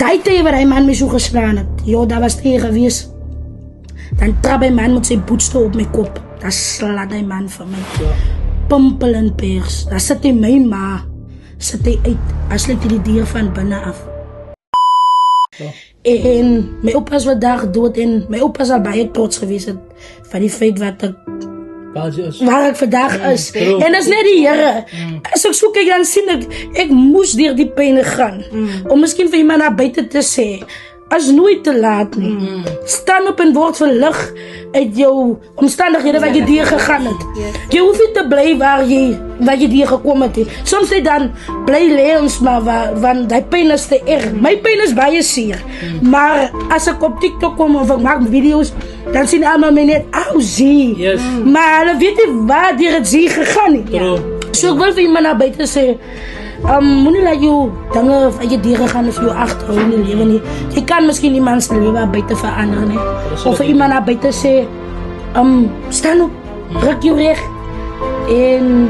Daai tye waar hy man my so geslaan het, joh, dat was tye gewees. Dan trap hy man met sy boetste op my kop. Dan slaat hy man van my. Pimpel en pers. Dan sit hy my ma. Sit hy uit. As sluit hy die deur van binne af. En my oupa is vandag dood en my oupa is al baie trots gewees het van die feit wat ek waar ek vandag is. En dat is net die Here. As ek so kyk dan sien ek moes deur die pyn gaan. Om miskien vir iemand naar buiten te sê, as nooit te laat nie. Staan op en word verlig uit jou omstandighede wat jy deur gegaan het. Jy hoef nie te bly waar jy deur gekom het. Soms sê dan, bly lê ons maar, want die pyn is te erg. My pyn is baie seer. Maar as ek op TikTok kom of ek maak video's, dan sien almal my net, au zie. Maar hulle weet nie waar deur het zie gegaan nie. So ek wil vir iemand naar buiten sê, moenie laat jou dinge wat jy deur gegaan of jou agterhou in die lewe nie. Jy kan miskien iemand se lewe buite verander nie. Of vir iemand naar buiten sê, staan op, ruk jou reg en